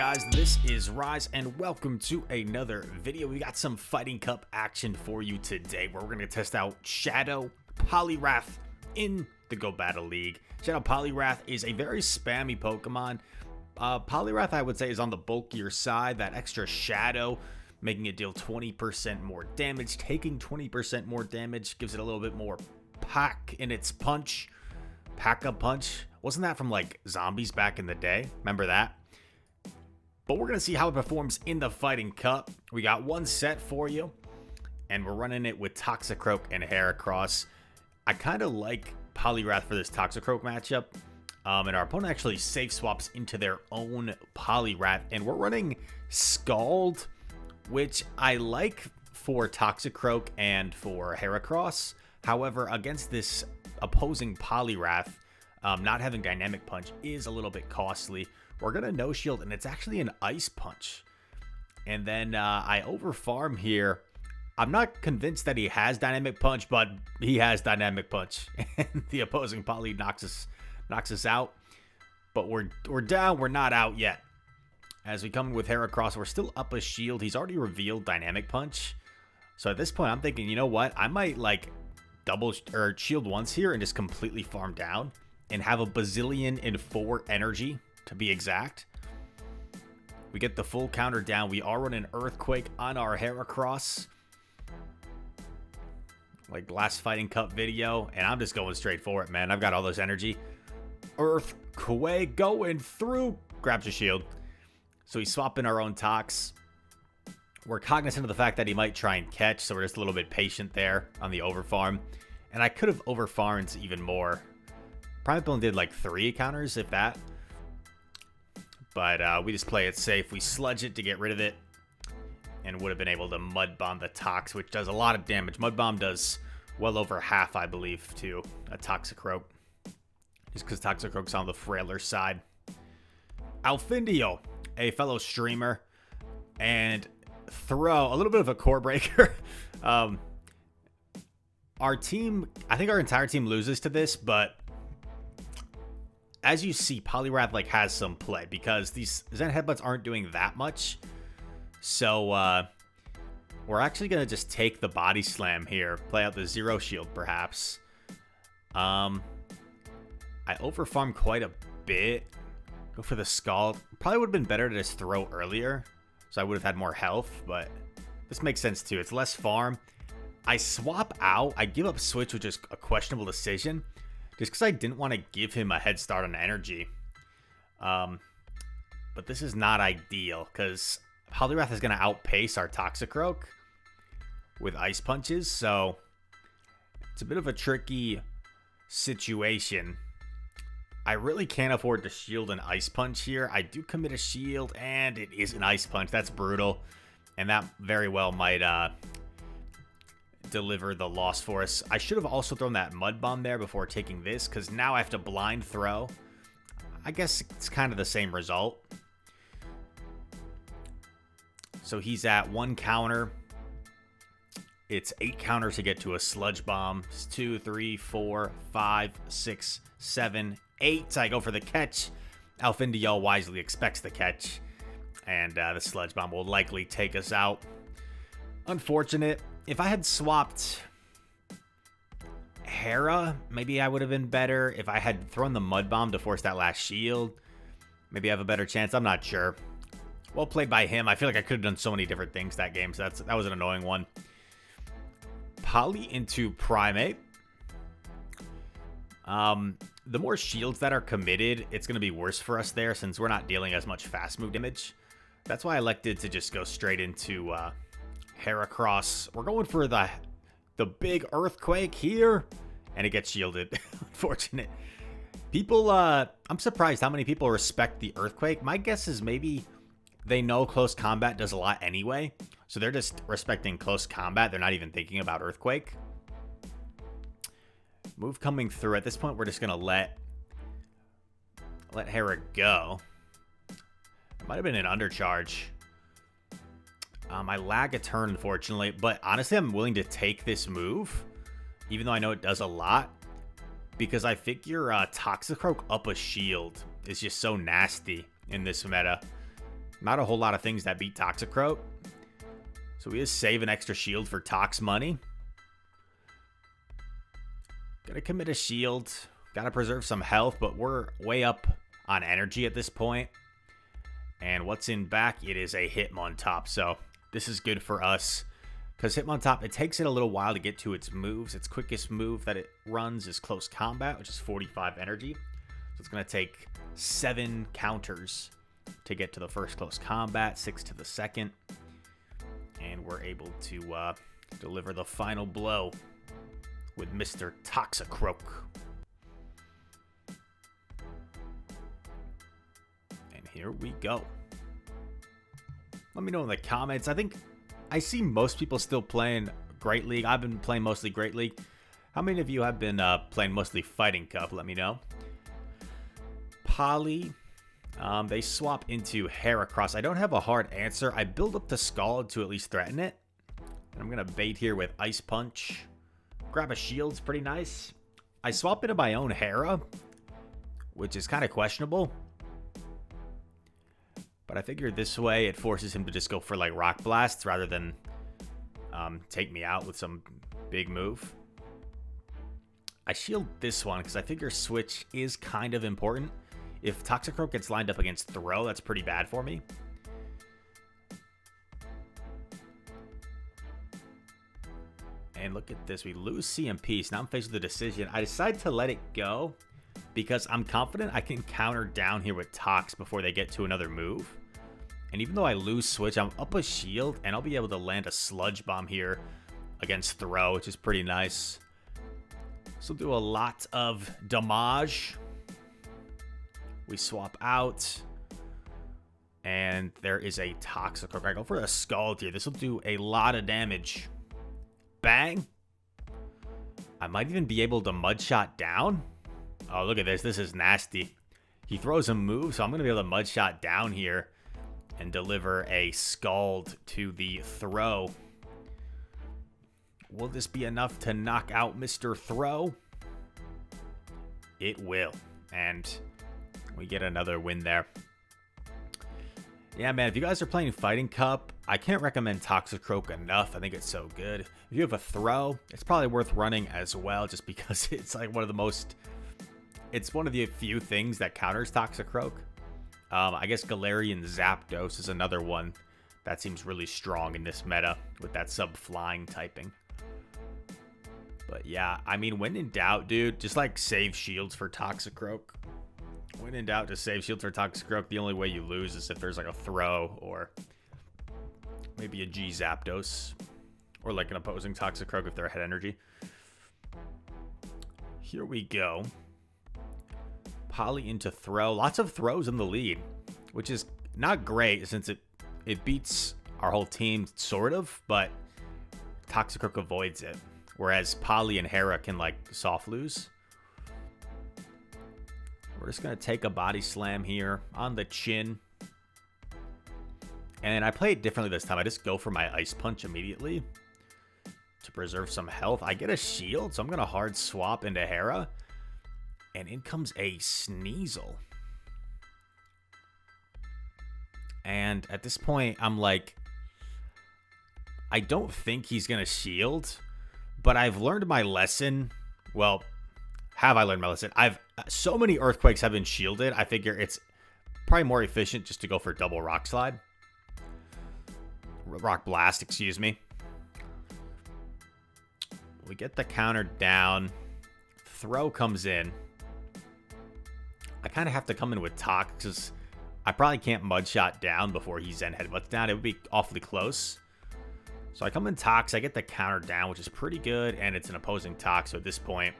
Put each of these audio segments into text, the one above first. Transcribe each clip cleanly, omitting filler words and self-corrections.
guys, this is Rise and welcome to another video. We got some Fighting Cup action for you today where we're going to test out Shadow Poliwrath in the Go Battle League. Shadow Poliwrath is a very spammy Pokemon. Poliwrath, I would say, is on the bulkier side. That extra Shadow making it deal 20% more damage, taking 20% more damage, gives it a little bit more pack in its punch. Pack-up punch. Wasn't that from like zombies back in the day? Remember that? But we're going to see how it performs in the Fighting Cup. We got one set for you, and we're running it with Toxicroak and Heracross. I kind of like Poliwrath for this Toxicroak matchup. And our opponent actually safe swaps into their own Poliwrath, and we're running Scald, which I like for Toxicroak and for Heracross. However, against this opposing Poliwrath, not having Dynamic Punch is a little bit costly. We're going to No Shield, and it's actually an Ice Punch. And then I overfarm here. I'm not convinced that he has Dynamic Punch, but he has Dynamic Punch. And the opposing Poly knocks us out. But we're down. We're not out yet. As we come with Heracross, we're still up a shield. He's already revealed Dynamic Punch. So at this point, I'm thinking, you know what? I might like double or shield once here and just completely farm down and have a bazillion in 4 energy to be exact. We get the full counter down. We are running Earthquake on our Heracross, like last Fighting Cup video, and I'm just going straight for it, man. I've got all this energy. Earthquake going through, grabs a shield. So he's swapping our own Tox. We're cognizant of the fact that he might try and catch, so we're just a little bit patient there on the overfarm. And I could have overfarmed even more. Primeape did like 3 counters, if that. But we just play it safe. We sludge it to get rid of it. And would have been able to Mud Bomb the Tox, which does a lot of damage. Mud Bomb does well over half, I believe, to a Toxicroak. Just because Toxicroak's on the frailer side. Alfindio, a fellow streamer. And throw, a little bit of a core breaker. Our team, I think our entire team loses to this, but as you see, Poliwrath like has some play because these Zen Headbutts aren't doing that much. So we're actually going to just take the Body Slam here, play out the Zero Shield perhaps. I overfarm quite a bit. Go for the Scald. Probably would have been better to just throw earlier, so I would have had more health, but this makes sense too. It's less farm. I swap out. I give up Switch, which is a questionable decision, just because I didn't want to give him a head start on energy. But this is not ideal, because Poliwrath is going to outpace our Toxicroak with Ice Punches, so it's a bit of a tricky situation. I really can't afford to shield an Ice Punch here. I do commit a shield, and it is an Ice Punch. That's brutal, and that very well might deliver the loss for us. I should have also thrown that Mud Bomb there before taking this, because now I have to blind throw. I guess it's kind of the same result. So he's at 1 counter. It's 8 counters to get to a Sludge Bomb. It's 2, 3, 4, 5, 6, 7, 8. I go for the catch. Alfindio wisely expects the catch. And the Sludge Bomb will likely take us out. Unfortunate. If I had swapped Hera, maybe I would have been better. If I had thrown the Mud Bomb to force that last shield, maybe I have a better chance. I'm not sure. Well played by him. I feel like I could have done so many different things that game, so that was an annoying one. Poly into Primeape. The more shields that are committed, it's going to be worse for us there since we're not dealing as much fast move damage. That's why I elected to just go straight into Heracross. We're going for the big Earthquake here, and it gets shielded. Unfortunate. People, I'm surprised how many people respect the Earthquake. My guess is maybe they know close combat does a lot anyway, so they're just respecting close combat. They're not even thinking about Earthquake. Move coming through. At this point, we're just gonna let Hera go. It might have been an undercharge. I lag a turn, unfortunately, but honestly, I'm willing to take this move, even though I know it does a lot, because I figure Toxicroak up a shield is just so nasty in this meta. Not a whole lot of things that beat Toxicroak. So we just save an extra shield for Tox money. Gonna commit a shield. Gotta preserve some health, but we're way up on energy at this point. And what's in back? It is a Hitmontop. So this is good for us. Because Hitmontop, it takes it a little while to get to its moves. Its quickest move that it runs is Close Combat, which is 45 energy. So it's going to take 7 counters to get to the first Close Combat, 6 to the second. And we're able to deliver the final blow with Mr. Toxicroak. And here we go. Let me know in the comments. I think I see most people still playing Great League. I've been playing mostly Great League. How many of you have been playing mostly Fighting Cup? Let me know. Poly, they swap into Heracross. I don't have a hard answer. I build up the Scald to at least threaten it. And I'm going to bait here with Ice Punch. Grab a shield's pretty nice. I swap into my own Hera, which is kind of questionable. But I figure this way it forces him to just go for like Rock Blasts rather than take me out with some big move. I shield this one because I figure Switch is kind of important. If Toxicroak gets lined up against Throw, that's pretty bad for me. And look at this. We lose CMP. So now I'm faced with the decision. I decide to let it go because I'm confident I can counter down here with Tox before they get to another move. And even though I lose Switch, I'm up a shield, and I'll be able to land a Sludge Bomb here against Throw, which is pretty nice. So we'll do a lot of damage. We swap out, and there is a Toxicroak. I go for a Scald here. This will do a lot of damage. Bang. I might even be able to Mudshot down. Oh, look at this. This is nasty. He throws a move, so I'm going to be able to Mudshot down here and deliver a Scald to the Throw. Will this be enough to knock out Mr. Throw? It will. And we get another win there. Yeah, man, if you guys are playing Fighting Cup, I can't recommend Toxicroak enough. I think it's so good. If you have a Throw, it's probably worth running as well, just because it's like one of the few things that counters Toxicroak. I guess Galarian Zapdos is another one that seems really strong in this meta with that sub-flying typing. But yeah, I mean, when in doubt, dude, just like save shields for Toxicroak. When in doubt, just save shields for Toxicroak. The only way you lose is if there's like a Throw or maybe a G Zapdos or like an opposing Toxicroak if they're ahead energy. Here we go. Poly into Throw. Lots of Throws in the lead, which is not great since it beats our whole team, sort of, but Toxicroak avoids it. Whereas Poly and Hera can, like, soft lose. We're just going to take a Body Slam here on the chin. And I play it differently this time. I just go for my Ice Punch immediately to preserve some health. I get a shield, so I'm going to hard swap into Hera. And in comes a Sneasel. And at this point, I'm like, I don't think he's going to shield, but I've learned my lesson. Well, have I learned my lesson? So many Earthquakes have been shielded. I figure it's probably more efficient just to go for double Rock Slide. Rock Blast, excuse me. We get the counter down. Throw comes in. I kind of have to come in with Tox because I probably can't Mudshot down before he Zen Headbutts down. It would be awfully close. So I come in Tox. I get the counter down, which is pretty good, and it's an opposing Tox. So at this point,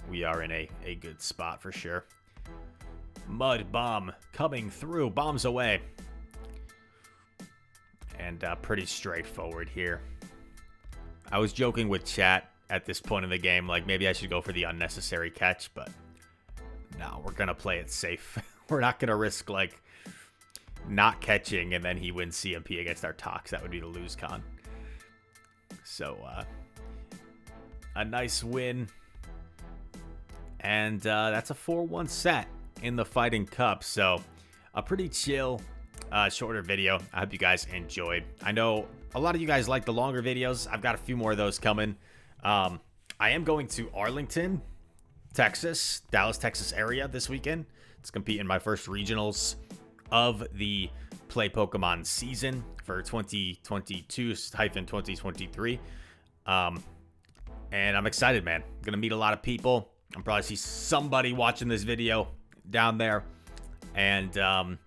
we are in a good spot for sure. Mud Bomb coming through. Bombs away. And pretty straightforward here. I was joking with chat at this point in the game, like maybe I should go for the unnecessary catch, but no, we're going to play it safe. We're not going to risk, like, not catching and then he wins CMP against our Tox. That would be the lose con. So, a nice win. And that's a 4-1 set in the Fighting Cup. So, a pretty chill shorter video. I hope you guys enjoyed. I know a lot of you guys like the longer videos. I've got a few more of those coming. I am going to Arlington, Texas, Dallas, Texas area this weekend. It's compete in my first regionals of the Play Pokemon season for 2022-2023. And I'm excited, man. I'm gonna meet a lot of people. I'll probably see somebody watching this video down there, and I'll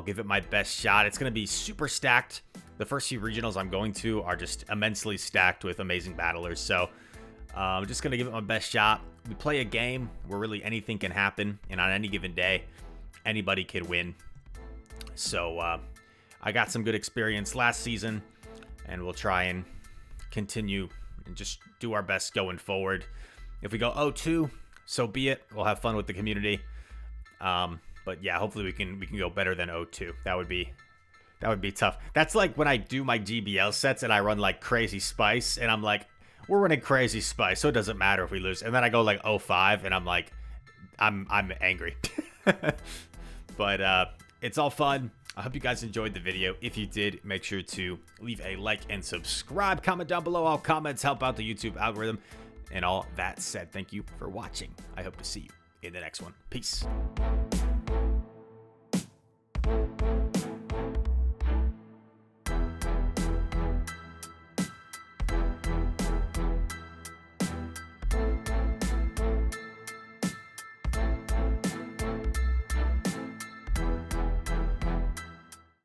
give it my best shot. It's gonna be super stacked. The first few regionals I'm going to are just immensely stacked with amazing battlers, so I'm just gonna give it my best shot. We play a game where really anything can happen, and on any given day, anybody can win. So I got some good experience last season, and we'll try and continue and just do our best going forward. If we go 0-2, so be it. We'll have fun with the community. But yeah, hopefully we can go better than 0-2. That would be tough. That's like when I do my GBL sets and I run like Crazy Spice, and I'm like, we're running Crazy Spice, so it doesn't matter if we lose. And then I go like 0-5, and I'm like, I'm angry. But it's all fun. I hope you guys enjoyed the video. If you did, make sure to leave a like and subscribe. Comment down below. All comments help out the YouTube algorithm. And all that said, thank you for watching. I hope to see you in the next one. Peace.